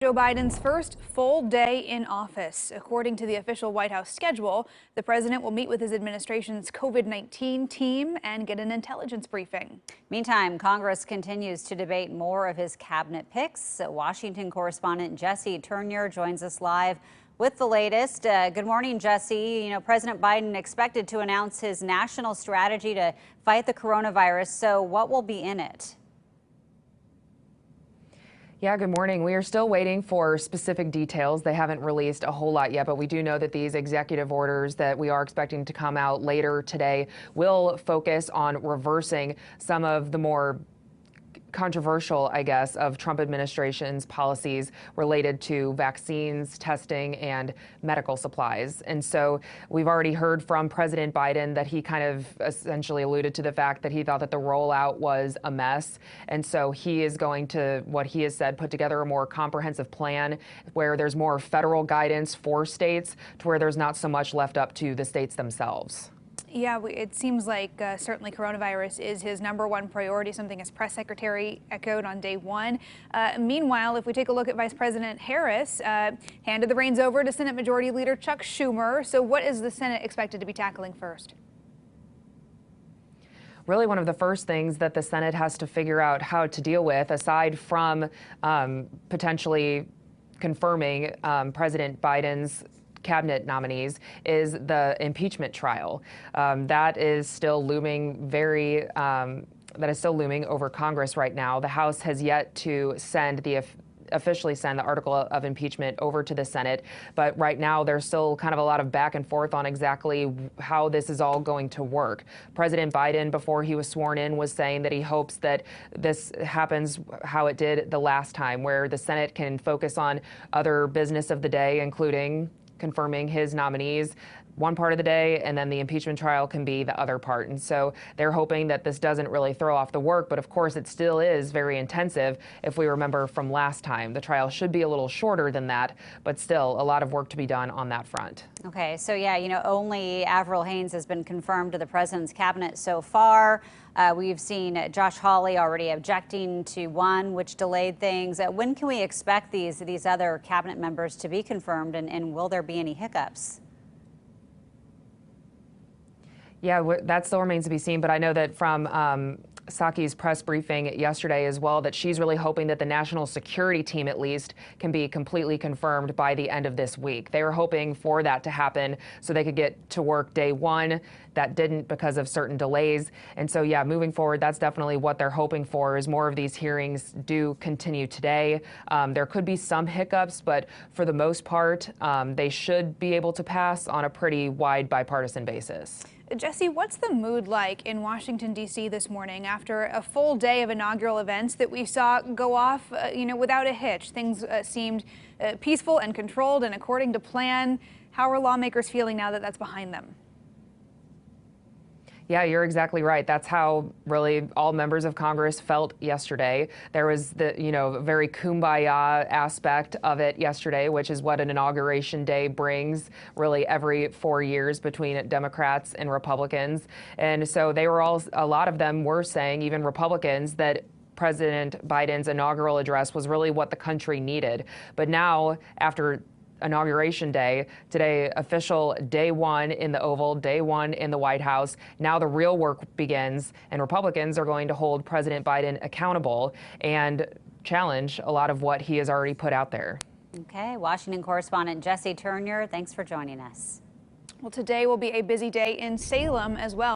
Joe Biden's first full day in office. According to the official White House schedule, the president will meet with his administration's COVID-19 team and get an intelligence briefing. Meantime, Congress continues to debate more of his cabinet picks. Washington correspondent Jesse Turner joins us live with the latest. Good morning, Jesse. President Biden expected to announce his national strategy to fight the coronavirus. So what will be in it? Yeah, good morning. We are still waiting for specific details. They haven't released a whole lot yet, but we do know that these executive orders that we are expecting to come out later today will focus on reversing some of the more controversial, I guess, of Trump administration's policies related to vaccines, testing, and medical supplies. And so we've already heard from President Biden that he kind of essentially alluded to the fact that he thought that the rollout was a mess. And so he is going to, what he has said, put together a more comprehensive plan where there's more federal guidance for states to where there's not so much left up to the states themselves. Yeah, it seems like certainly coronavirus is his #1 priority, something his press secretary echoed on day one. Meanwhile, if we take a look at Vice President Harris, handed the reins over to Senate Majority Leader Chuck Schumer. So what is the Senate expected to be tackling first? Really one of the first things that the Senate has to figure out how to deal with, aside from potentially confirming President Biden's cabinet nominees, is the impeachment trial. That is still looming over Congress right now. The House has yet to officially send the article of impeachment over to the Senate. But right now, there's still kind of a lot of back and forth on exactly how this is all going to work. President Biden, before he was sworn in, was saying that he hopes that this happens how it did the last time, where the Senate can focus on other business of the day, including confirming his nominees one part of the day, and then the impeachment trial can be the other part. And so they're hoping that this doesn't really throw off the work, but of course it still is very intensive. If we remember from last time, the trial should be a little shorter than that, but still a lot of work to be done on that front. Okay, so yeah, only Avril Haines has been confirmed to the president's cabinet so far. We've seen Josh Hawley already objecting to one, which delayed things. When can we expect these other cabinet members to be confirmed, and will there be any hiccups? Yeah, that still remains to be seen, but I know that from Psaki's press briefing yesterday as well, that she's really hoping that the national security team at least can be completely confirmed by the end of this week. They were hoping for that to happen so they could get to work day one. That didn't because of certain delays. And so, yeah, moving forward, that's definitely what they're hoping for, is more of these hearings do continue today. There could be some hiccups, but for the most part, they should be able to pass on a pretty wide bipartisan basis. Jesse, what's the mood like in Washington, D.C. this morning after a full day of inaugural events that we saw go off, without a hitch? Things seemed peaceful and controlled and according to plan. How are lawmakers feeling now that that's behind them? Yeah, you're exactly right. That's how really all members of Congress felt yesterday. There was the, very kumbaya aspect of it yesterday, which is what an inauguration day brings really every 4 years between Democrats and Republicans. And so a lot of them were saying, even Republicans, that President Biden's inaugural address was really what the country needed. But now, after Inauguration Day, today, official day one in the Oval, day one in the White House. Now the real work begins, and Republicans are going to hold President Biden accountable and challenge a lot of what he has already put out there. Okay, Washington correspondent Jesse Turner, thanks for joining us. Well, today will be a busy day in Salem as well.